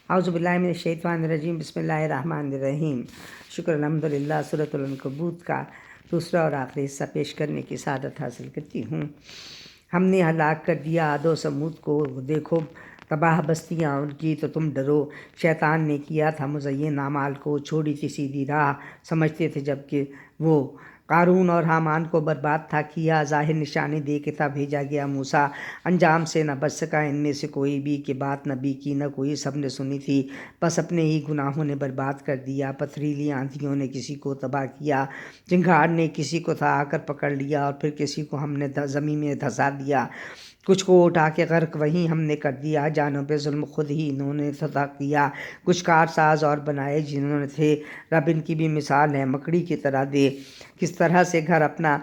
اعوذ باللہ من الشیطان الرجیم، بسم اللہ الرحمن الرحیم۔ شکر الحمدللہ سورۃ العنکبوت کا دوسرا اور آخری حصہ پیش کرنے کی سعادت حاصل کرتی ہوں۔ ہم نے ہلاک کر دیا عاد و ثمود کو، دیکھو تباہ بستیاں ان کی تو تم ڈرو۔ شیطان نے کیا تھا مزین اعمال کو، چھوڑی تھی سیدھی راہ، سمجھتے تھے جب کہ وہ قارون اور حامان کو برباد تھا کیا۔ ظاہر نشانی دے کے تھا بھیجا گیا موسیٰ، انجام سے نہ بچ سکا ان میں سے کوئی بھی، کہ بات نبی کی نہ کوئی سب نے سنی تھی، بس اپنے ہی گناہوں نے برباد کر دیا۔ پتھریلی آندھیوں نے کسی کو تباہ کیا، چنگھاڑ نے کسی کو تھا آ کر پکڑ لیا، اور پھر کسی کو ہم نے زمین میں دھسا دیا، کچھ کو اٹھا کے غرق وہیں ہم نے کر دیا۔ جانوں پہ ظلم خود ہی انہوں نے تھا کیا، کچھ کارساز اور بنائے جنہوں نے تھے، رب ان کی بھی مثال ہے مکڑی کی طرح دے، کس طرح سے گھر اپنا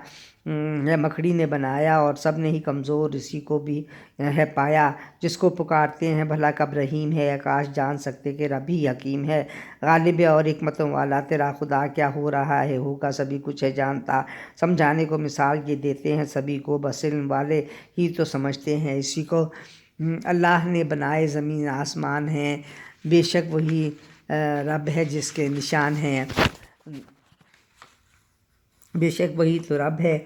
ہے مکڑی نے بنایا، اور سب نے ہی کمزور اسی کو بھی ہے پایا۔ جس کو پکارتے ہیں بھلا کب رحیم ہے، کاش جان سکتے کہ رب ہی حکیم ہے، غالب ہے اور حکمتوں والا تیرا خدا۔ کیا ہو رہا ہے ہوگا سبھی کچھ ہے جانتا، سمجھانے کو مثال یہ دیتے ہیں سبھی کو، بس علم والے ہی تو سمجھتے ہیں اسی کو۔ اللہ نے بنائے زمین آسمان ہیں، بے شک وہی رب ہے جس کے نشان ہیں، بے شک وہی تو رب ہے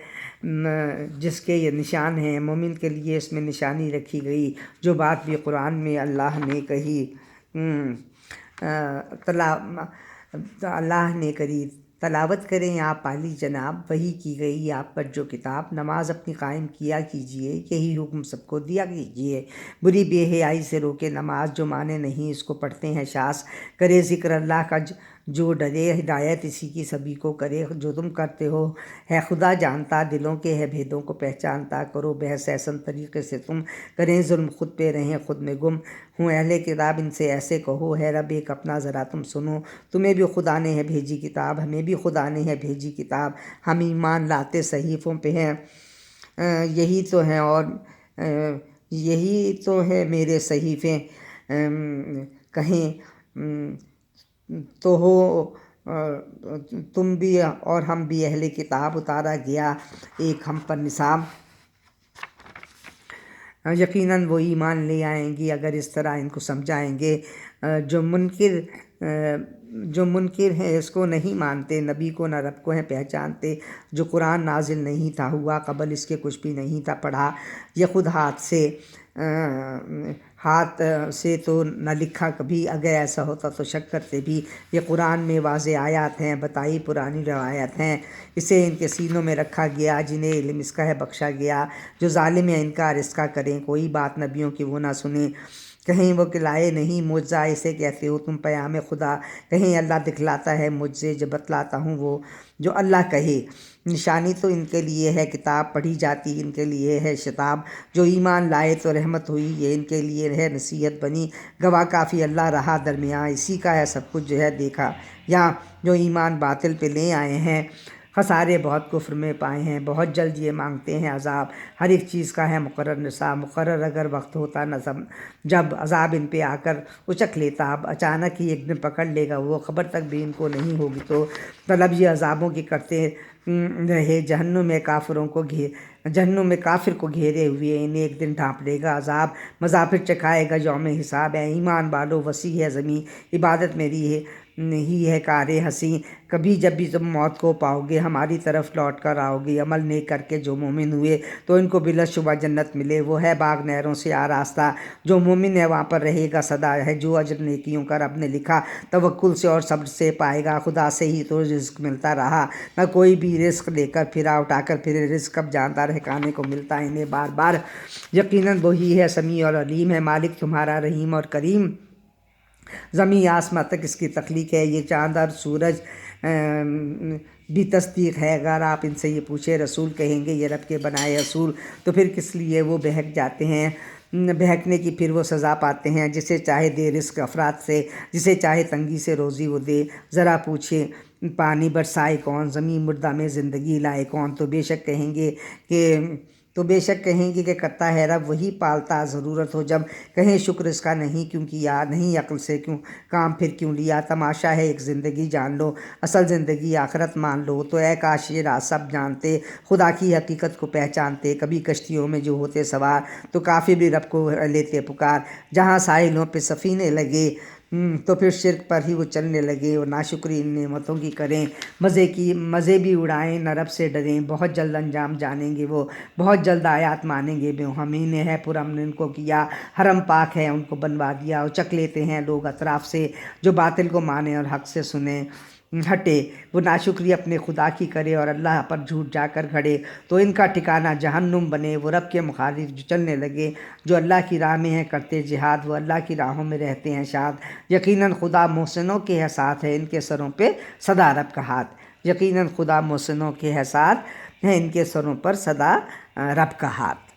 جس کے یہ نشان ہیں۔ مومن کے لیے اس میں نشانی رکھی گئی، جو بات بھی قرآن میں اللہ نے کہی اللہ نے کری تلاوت کریں آپ عالی جناب، وہی کی گئی آپ پر جو کتاب، نماز اپنی قائم کیا کیجئے، یہی حکم سب کو دیا کیجئے، بری بے حیائی سے روکے نماز، جو مانے نہیں اس کو پڑھتے ہیں شاذ، کرے ذکر اللہ کا جو ڈرے، ہدایت اسی کی سبھی کو کرے، جو تم کرتے ہو ہے خدا جانتا، دلوں کے ہے بھیدوں کو پہچانتا، کرو بحث ایسن طریقے سے تم، کریں ظلم خود پہ رہیں خود میں گم ہوں اہل کتاب، ان سے ایسے کہو ہے رب ایک اپنا ذرا تم سنو، تمہیں بھی خدا نے ہے بھیجی کتاب، ہمیں بھی خدا نے ہے بھیجی کتاب، ہم ایمان لاتے صحیفوں پہ ہیں، یہی تو ہیں اور یہی تو ہے میرے صحیفے، کہیں تو ہو تم بھی اور ہم بھی اہل کتاب، اتارا گیا ایک ہم پر نصاب، یقیناً وہ ایمان لے آئیں گے اگر اس طرح ان کو سمجھائیں گے۔ جو منکر ہیں اس کو نہیں مانتے، نبی کو نہ رب کو ہیں پہچانتے، جو قرآن نازل نہیں تھا ہوا قبل اس کے کچھ بھی نہیں تھا پڑھا، یہ خود ہاتھ سے تو نہ لکھا کبھی، اگر ایسا ہوتا تو شک کرتے بھی، یہ قرآن میں واضح آیات ہیں، بتائی پرانی روایت ہیں، اسے ان کے سینوں میں رکھا گیا، جنہیں علم اس کا ہے بخشا گیا، جو ظالم ہیں انکار اس کا کریں، کوئی بات نبیوں کی وہ نہ سنیں، کہیں وہ کھلائے نہیں معجزہ اسے کہتے ہو تم پیام خدا، کہیں اللہ دکھلاتا ہے مجھے جو بتلاتا ہوں وہ جو اللہ کہے، نشانی تو ان کے لیے ہے کتاب پڑھی جاتی، ان کے لیے ہے شتاب، جو ایمان لائے تو رحمت ہوئی، یہ ان کے لیے ہے نصیحت بنی، گواہ کافی اللہ رہا درمیان، اسی کا ہے سب کچھ جو ہے دیکھا یہاں، جو ایمان باطل پہ لے آئے ہیں خسارے بہت کفر میں پائے ہیں، بہت جلد یہ مانگتے ہیں عذاب، ہر ایک چیز کا ہے مقرر نصاب، مقرر اگر وقت ہوتا نظم جب عذاب ان پہ آ کر اچک لیتا، اب اچانک ہی ایک دن پکڑ لے گا وہ، خبر تک بھی ان کو نہیں ہوگی تو طلب یہ عذابوں کی کرتے رہے، جہنم میں کافر کو گھیرے ہوئے، انہیں ایک دن ڈھانپ لے گا عذاب، مزہ پھر چکھائے گا یوم حساب، ہے ایمان بالو وسیع ہے زمین، عبادت میری ہے نہیں ہے کار حسین، کبھی جب بھی تم موت کو پاؤ گے ہماری طرف لوٹ کر آؤ گے، عمل نیک کر کے جو مومن ہوئے تو ان کو بلا شبہ جنت ملے، وہ ہے باغ نہروں سے آراستہ، جو مومن ہے وہاں پر رہے گا سدا، ہے جو اجر نیکیوں کا رب نے لکھا، توکل سے اور صبر سے پائے گا، خدا سے ہی تو رزق ملتا رہا، نہ کوئی بھی رزق لے کر پھرا اٹھا کر پھرے، رزق اب جانتا رہ کھانے کو ملتا انہیں بار بار، یقیناً وہی ہے سمیع اور علیم ہے مالک تمہارا رحیم اور کریم، زمین آسمان تک اس کی تخلیق ہے، یہ چاند اور سورج بھی تصدیق ہے، اگر آپ ان سے یہ پوچھے رسول کہیں گے یہ رب کے بنائے اصول، تو پھر کس لیے وہ بہک جاتے ہیں، بہکنے کی پھر وہ سزا پاتے ہیں، جسے چاہے دے رزق افراد سے، جسے چاہے تنگی سے روزی وہ دے، ذرا پوچھے پانی برسائے کون، زمین مردہ میں زندگی لائے کون، تو بے شک کہیں گے کہ کرتا ہے رب وہی پالتا، ضرورت ہو جب کہیں شکر اس کا نہیں کیوں کیا، نہیں عقل سے کیوں کام پھر کیوں لیا، تماشا ہے ایک زندگی جان لو، اصل زندگی آخرت مان لو، تو اے کاش یہ راز سب جانتے، خدا کی حقیقت کو پہچانتے، کبھی کشتیوں میں جو ہوتے سوار تو کافی بھی رب کو لیتے پکار، جہاں ساحلوں پہ سفینے لگے تو پھر شرک پر ہی وہ چلنے لگے اور ناشکری ان نعمتوں کی کریں، مزے بھی اڑائیں، نہ رب سے ڈریں، بہت جلد انجام جانیں گے وہ، بہت جلد آیات مانیں گے۔ ہمیں نے ہے پرامن ان کو کیا، حرم پاک ہے ان کو بنوا دیا، اور چک لیتے ہیں لوگ اطراف سے جو باطل کو مانیں اور حق سے سنیں ہٹے۔ وہ ناشکری اپنے خدا کی کرے اور اللہ پر جھوٹ جا کر گھڑے تو ان کا ٹھکانہ جہنم بنے۔ وہ رب کے مخالف جو چلنے لگے، جو اللہ کی راہ میں ہیں کرتے جہاد، وہ اللہ کی راہوں میں رہتے ہیں شاد۔ یقیناً خدا محسنوں کے ساتھ ہے، ان کے سروں پہ سدا رب کا ہاتھ۔ یقیناً خدا محسنوں کے ساتھ ہے، ان کے سروں پر سدا رب کا ہاتھ۔